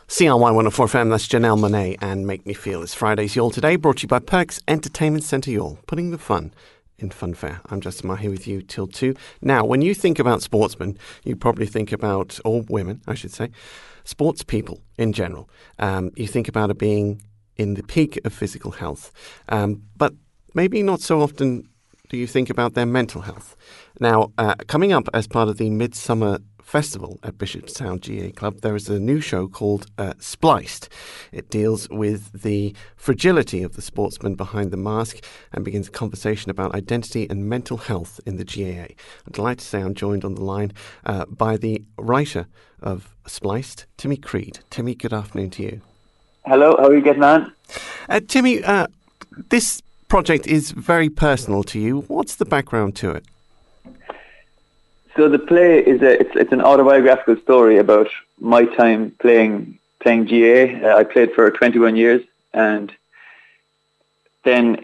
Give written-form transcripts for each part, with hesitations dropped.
CRY104fm, that's Janelle Monáe and Make Me Feel. It's Friday's Y'all Today, brought to you by Perks Entertainment Centre Y'all, putting the fun in funfair. I'm Justin Maher here with you till 2. Now, when you think about sportsmen, you probably think about, or women, I should say, sports people in general. You think about it being in the peak of physical health, but maybe not so often do you think about their mental health. Now, coming up as part of the Midsummer Festival at Bishopstown GA Club, there is a new show called SPLICED. It deals with the fragility of the sportsman behind the mask and begins a conversation about identity and mental health in the GAA. I'm delighted to say I'm joined on the line by the writer of SPLICED, Timmy Creed. Timmy, good afternoon to you. Hello, how are you getting on? Timmy, this project is very personal to you. What's the background to it? So the play is it's an autobiographical story about my time playing GA. I played for 21 years, and then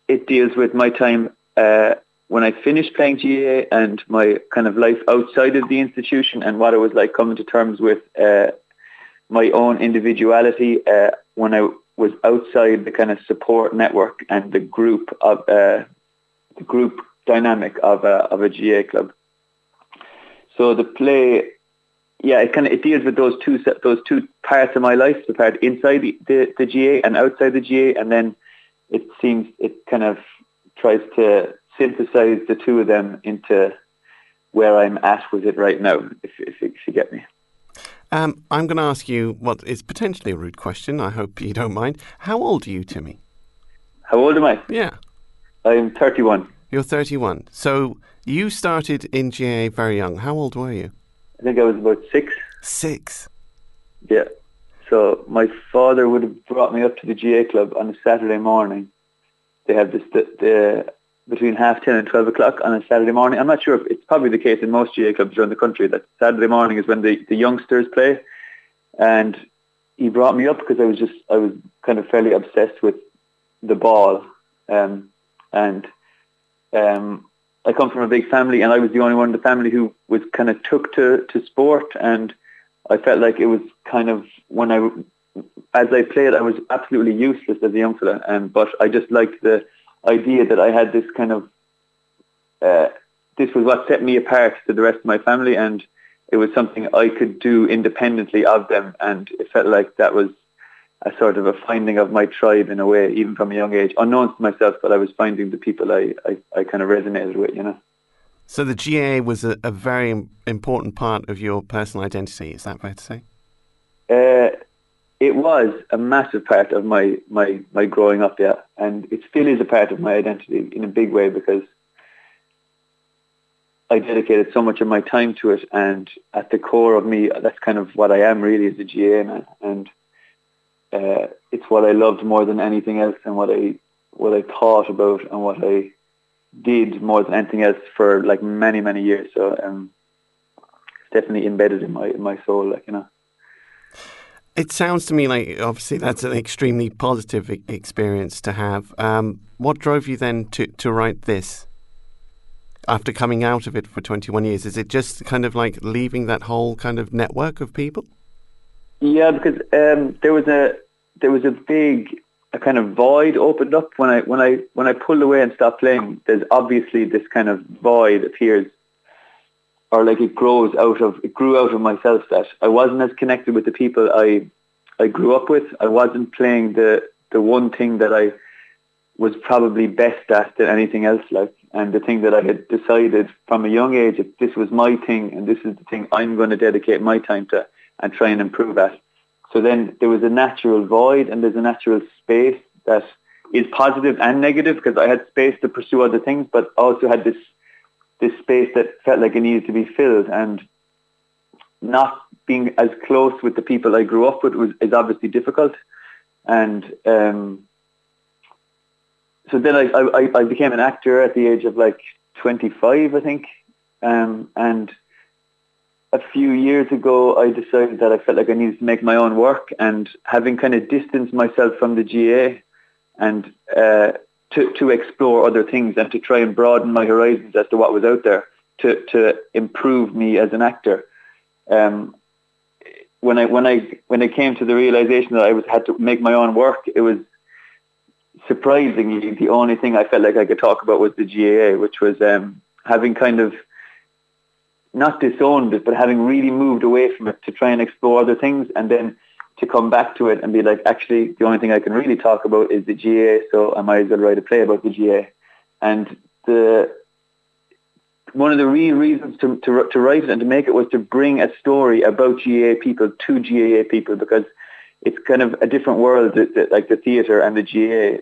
it deals with my time when I finished playing GA and my kind of life outside of the institution and what it was like coming to terms with my own individuality when I was outside the kind of support network and the group dynamic of a GA club. So the play, it deals with those two parts of my life, the part inside the GA and outside the GA, and then it kind of tries to synthesize the two of them into where I'm at with it right now, if you get me. I'm going to ask you what is potentially a rude question. I hope you don't mind. How old are you, Timmy? How old am I? Yeah. I'm 31. You're 31. So you started in GA very young. How old were you? I think I was about 6. 6? Yeah. So my father would have brought me up to the GA club on a Saturday morning. They have this between 10:30 and 12 o'clock on a Saturday morning. I'm not sure if it's probably the case in most GA clubs around the country that Saturday morning is when the youngsters play. And he brought me up because I was kind of fairly obsessed with the ball. I come from a big family, and I was the only one in the family who was kind of took to sport, and I felt like it was kind of as I played, I was absolutely useless as a young fella, but I just liked the idea that I had this kind of this was what set me apart to the rest of my family, and it was something I could do independently of them, and it felt like that was a sort of a finding of my tribe in a way, even from a young age, unknown to myself, but I was finding the people I kind of resonated with, you know. So the GAA was a very important part of your personal identity, is that fair to say? It was a massive part of my growing up, yeah, and it still is a part of my identity in a big way because I dedicated so much of my time to it, and at the core of me, that's kind of what I am really as a GA man, and it's what I loved more than anything else, and what I thought about, and what I did more than anything else for like many years. So it's definitely embedded in my soul, like, you know. It sounds to me like obviously that's an extremely positive experience to have. What drove you then to write this after coming out of it for 21 years? Is it just kind of like leaving that whole kind of network of people? Yeah, because there was a big kind of void opened up when I pulled away and stopped playing. There's obviously this kind of void appears, or like it grew out of myself, that I wasn't as connected with the people I grew up with. I wasn't playing the one thing that I was probably best at than anything else, like, and the thing that I had decided from a young age, if this was my thing and this is the thing I'm going to dedicate my time to and try and improve at. So then there was a natural void, and there's a natural space that is positive and negative, because I had space to pursue other things, but also had this space that felt like it needed to be filled, and not being as close with the people I grew up with is obviously difficult. And so then I became an actor at the age of like 25, I think, and a few years ago, I decided that I felt like I needed to make my own work, and having kind of distanced myself from the GA and to explore other things and to try and broaden my horizons as to what was out there to improve me as an actor. when I came to the realization that had to make my own work, it was surprisingly the only thing I felt like I could talk about was the GAA, which was having kind of not disowned it, but having really moved away from it to try and explore other things, and then to come back to it and be like, actually, the only thing I can really talk about is the GAA, so I might as well write a play about the GAA. And one of the real reasons to write it and to make it was to bring a story about GAA people to GAA people, because it's kind of a different world, like the theatre and the GAA.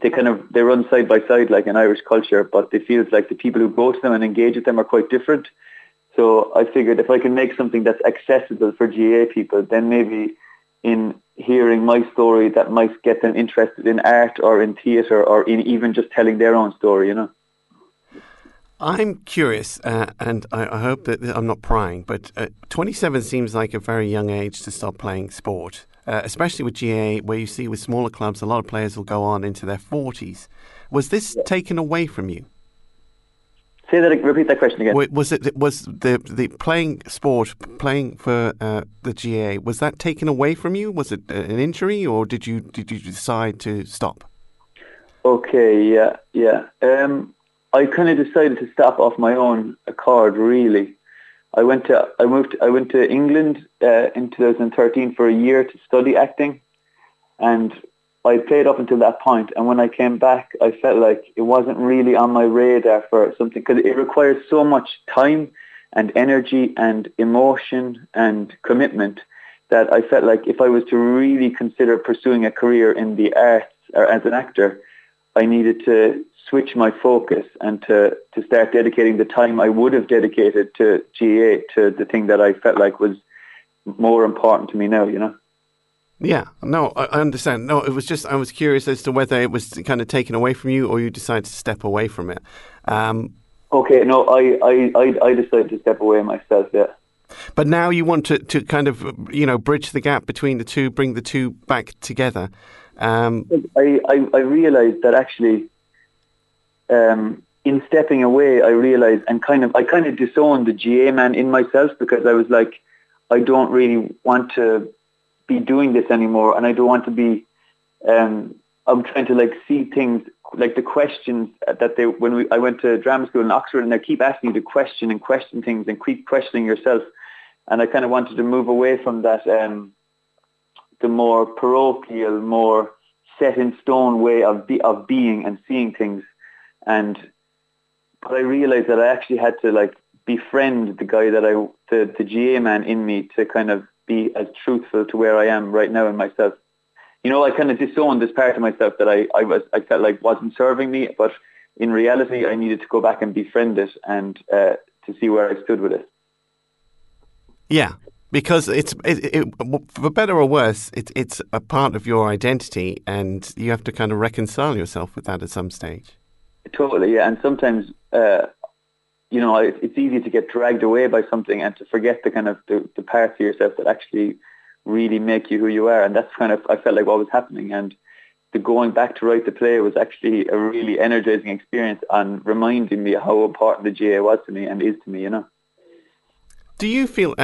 They run side by side like in Irish culture, but it feels like the people who go to them and engage with them are quite different. So I figured if I can make something that's accessible for GAA people, then maybe in hearing my story that might get them interested in art or in theatre or in even just telling their own story, you know. I'm curious, and I hope that I'm not prying, but 27 seems like a very young age to start playing sport, especially with GAA, where you see with smaller clubs, a lot of players will go on into their 40s. Was this taken away from you? Repeat that question again. Was the playing sport, playing for the GAA, was that taken away from you? Was it an injury, or did you decide to stop? Okay, yeah. I kind of decided to stop off my own accord, really. I went to England in 2013 for a year to study acting, and I played up until that point. And when I came back, I felt like it wasn't really on my radar for something, because it requires so much time and energy and emotion and commitment that I felt like if I was to really consider pursuing a career in the arts or as an actor, I needed to switch my focus and to start dedicating the time I would have dedicated to GAA to the thing that I felt like was more important to me now, you know? Yeah, no, I understand. No, it was just, I was curious as to whether it was kind of taken away from you or you decided to step away from it. Okay, no, I decided to step away myself, yeah. But now you want to kind of, bridge the gap between the two, bring the two back together. I realised that actually, in stepping away, I realised I kind of disowned the GA man in myself, because I was like, I don't really want to be doing this anymore, and I don't want to be. I'm trying to see things like the questions that I went to drama school in Oxford, and they keep asking you to question things and keep questioning yourself, and I kind of wanted to move away from that. The more parochial, more set in stone way of being and seeing things. But I realized that I actually had to befriend the guy that the GA man in me to kind of be as truthful to where I am right now in myself. I kind of disowned this part of myself that I felt like wasn't serving me, but in reality I needed to go back and befriend it and to see where I stood with it. Yeah. Because it's for better or worse, it's a part of your identity, and you have to kind of reconcile yourself with that at some stage. Totally, yeah. And sometimes, it's easy to get dragged away by something and to forget the kind of the parts of yourself that actually really make you who you are. And that's kind of, I felt like what was happening. And the going back to write the play was actually a really energizing experience and reminding me how important the GA was to me and is to me, Do you feel,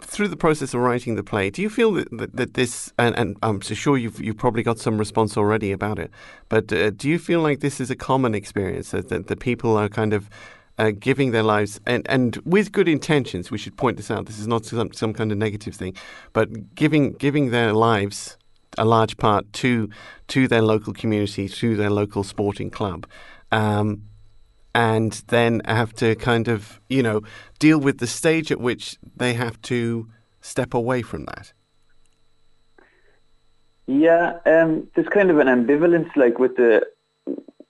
through the process of writing the play, do you feel that this, and I'm so sure you've probably got some response already about it, but do you feel like this is a common experience, that the people are kind of giving their lives, and with good intentions, we should point this out, this is not some kind of negative thing, but giving their lives, a large part, to their local community, to their local sporting club, and then have to kind of, deal with the stage at which they have to step away from that? Yeah, there's kind of an ambivalence,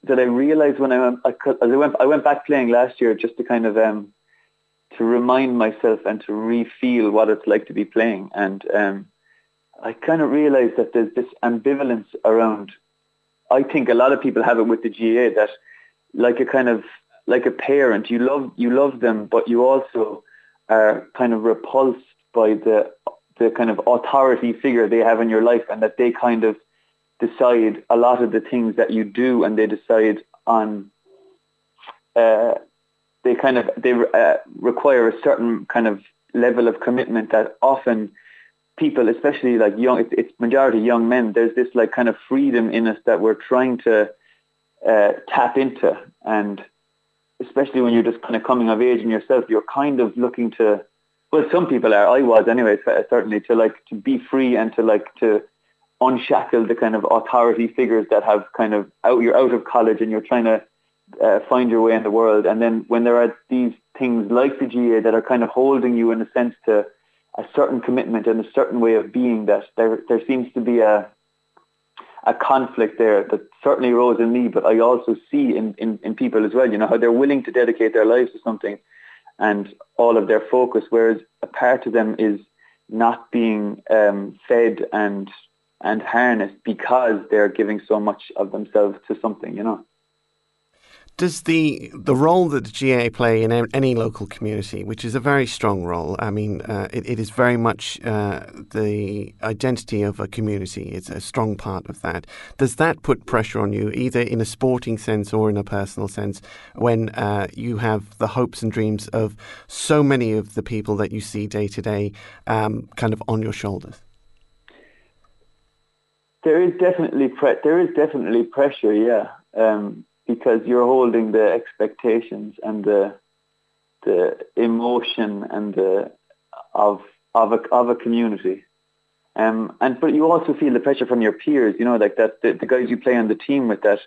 that I realized when I went back playing last year, just to kind of to remind myself and to re-feel what it's like to be playing, and I kind of realized that there's this ambivalence around. I think a lot of people have it with the GA that, like a parent, you love them, but you also are kind of repulsed by the kind of authority figure they have in your life, and that they kind of decide a lot of the things that you do, and they decide on. They require a certain kind of level of commitment that often people, especially like young, it's majority young men, there's this like kind of freedom in us that we're trying to tap into. And especially when you're just kind of coming of age in yourself, you're kind of looking to, well, some people are, I was anyway, certainly, to be free and to unshackle the kind of authority figures that have kind of you're out of college and you're trying to find your way in the world. And then when there are these things like the GA that are kind of holding you in a sense to a certain commitment and a certain way of being, that there seems to be a conflict there that certainly arose in me, but I also see in people as well, how they're willing to dedicate their lives to something and all of their focus, whereas a part of them is not being fed and harnessed because they're giving so much of themselves to something, Does the role that the GA play in any local community, which is a very strong role, I mean, it is very much the identity of a community. It's a strong part of that. Does that put pressure on you, either in a sporting sense or in a personal sense, when you have the hopes and dreams of so many of the people that you see day to day kind of on your shoulders? There is definitely pressure, yeah. Because you're holding the expectations and the emotion and of a community, but you also feel the pressure from your peers. Like that the guys you play on the team with. That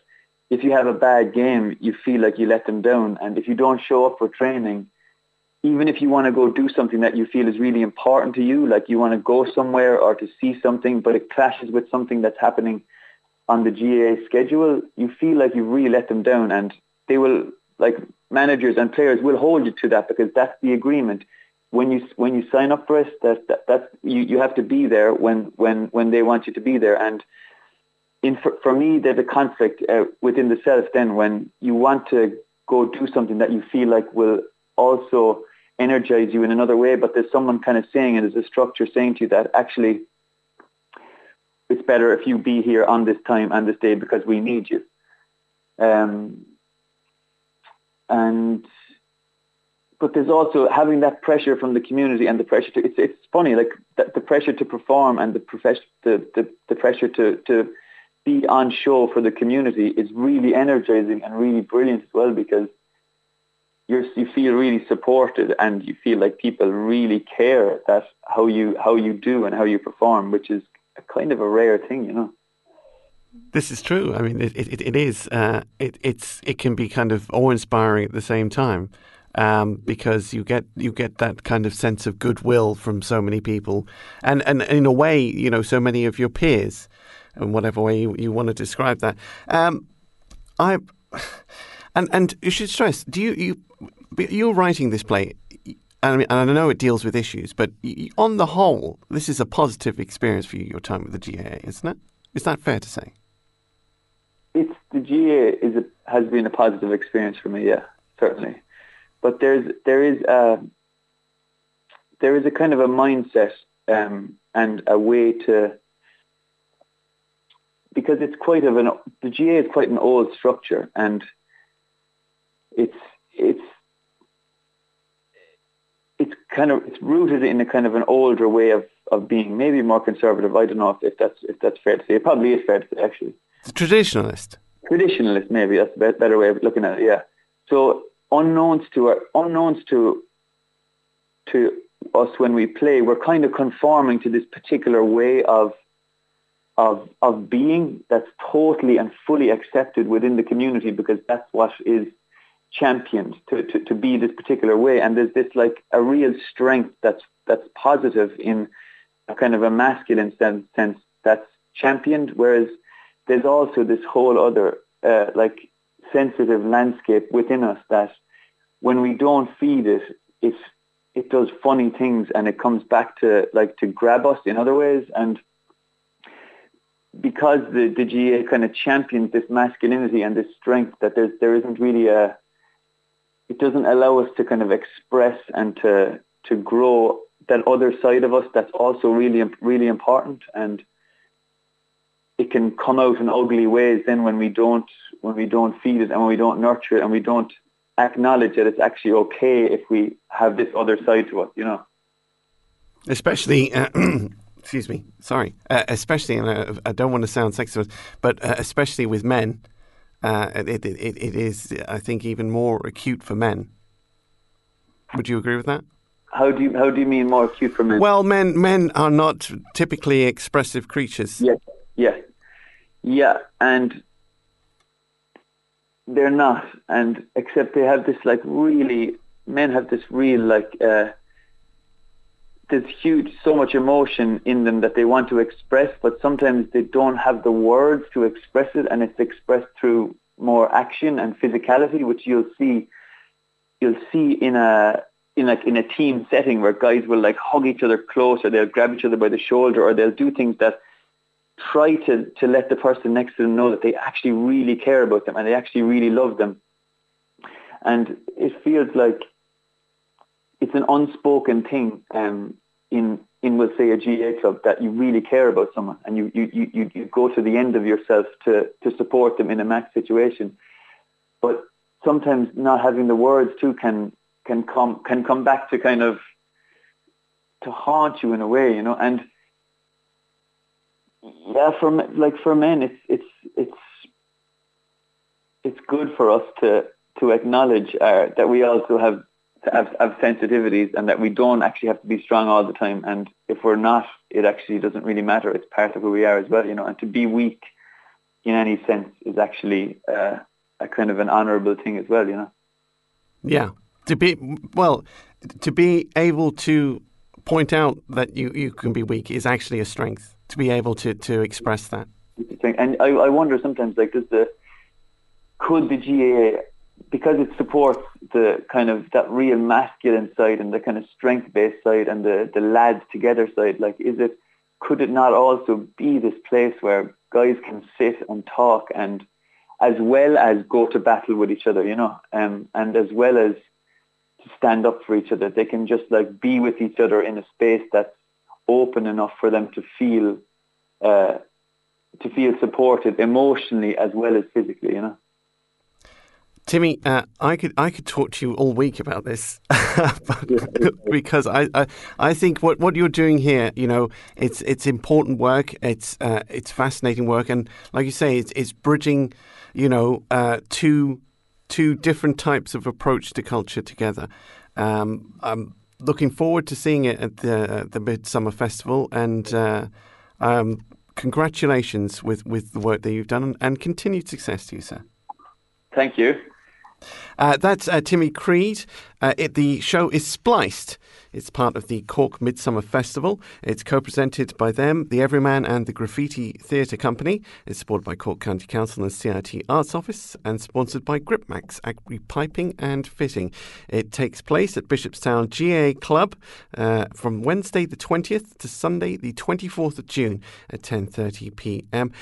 if you have a bad game, you feel like you let them down, and if you don't show up for training, even if you want to go do something that you feel is really important to you, like you want to go somewhere or to see something, but it clashes with something that's happening on the GA schedule, you feel like you really let them down, and they will, like managers and players will hold you to that, because that's the agreement. When you sign up for it, that you have to be there when they want you to be there. And for me, there's a conflict within the self then, when you want to go do something that you feel like will also energize you in another way, but there's someone kind of saying, and there's a structure saying to you that actually it's better if you be here on this time and this day because we need you. But there's also having that pressure from the community and the pressure to, it's funny, like the pressure to perform and the pressure to be on show for the community is really energizing and really brilliant as well, because you feel really supported and you feel like people really care that how you do and how you perform, which is a kind of a rare thing, This is true. I mean, it is. It can be kind of awe-inspiring at the same time, because you get that kind of sense of goodwill from so many people, and in a way, so many of your peers, in whatever way you want to describe that. And you should stress. You're writing this play. I mean, and I know it deals with issues, but on the whole, this is a positive experience for you, your time with the GAA, isn't it? Is that fair to say? The GAA has been a positive experience for me, yeah, certainly. But there is a kind of a mindset and a way to, because the GAA is quite an old structure, and it's rooted in a kind of an older way of being, maybe more conservative. I don't know if that's fair to say. It probably is fair to say, actually. Traditionalist, maybe that's a better way of looking at it. Yeah. So unknowns to us when we play, we're kind of conforming to this particular way of being that's totally and fully accepted within the community, because that's what is championed to be this particular way. And there's this like a real strength that's positive in a kind of a masculine sense that's championed, whereas there's also this whole other like sensitive landscape within us that when we don't feed it does funny things, and it comes back to grab us in other ways. And because the GA kind of champions this masculinity and this strength, that there isn't really it doesn't allow us to kind of express and to grow that other side of us that's also really, really important. And it can come out in ugly ways then when we don't feed it and when we don't nurture it and we don't acknowledge that it's actually okay if we have this other side to us, Especially excuse me, sorry, especially, and I don't want to sound sexist, but especially with men, it is, I think, even more acute for men. Would you agree with that? How do you mean more acute for men? Well, men are not typically expressive creatures. Yeah, and they're not, and except they have this men have this real there's so much emotion in them that they want to express, but sometimes they don't have the words to express it, and it's expressed through more action and physicality, which you'll see in a team setting where guys will hug each other close, or they'll grab each other by the shoulder, or they'll do things that try to let the person next to them know that they actually really care about them and they actually really love them. And it feels like it's an unspoken thing in we'll say a GA club, that you really care about someone and you go to the end of yourself to support them in a match situation. But sometimes not having the words too can come back to kind of to haunt you in a way, and yeah, for men, it's good for us to acknowledge that we also have sensitivities, and that we don't actually have to be strong all the time. And if we're not, it actually doesn't really matter. It's part of who we are as well, And to be weak in any sense is actually a kind of an honourable thing as well, Yeah, to be able to point out that you can be weak is actually a strength. To be able to express that. And I wonder sometimes, could the GAA, because it supports the kind of that real masculine side and the kind of strength-based side and the lads together side, could it not also be this place where guys can sit and talk, and as well as go to battle with each other, and as well as to stand up for each other, they can just be with each other in a space that's open enough for them to feel supported emotionally as well as physically, Timmy, I could talk to you all week about this, because I think what you're doing here, it's important work. It's fascinating work, and like you say, it's bridging, two different types of approach to culture together. I'm looking forward to seeing it at the Midsummer Festival, and congratulations with the work that you've done, and continued success to you, sir. Thank you. That's Timmy Creed. The show is Spliced. It's part of the Cork Midsummer Festival. It's co-presented by them, the Everyman and the Graffiti Theatre Company. It's supported by Cork County Council and CIT Arts Office, and sponsored by Gripmax Agri Piping and Fitting. It takes place at Bishopstown GA Club from Wednesday the 20th to Sunday the 24th of June at 10:30 p.m.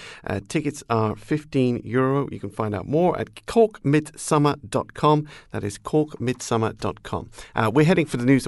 Tickets are €15. You can find out more at corkmidsummer.com. That is corkmidsummer.com. We're heading for the news.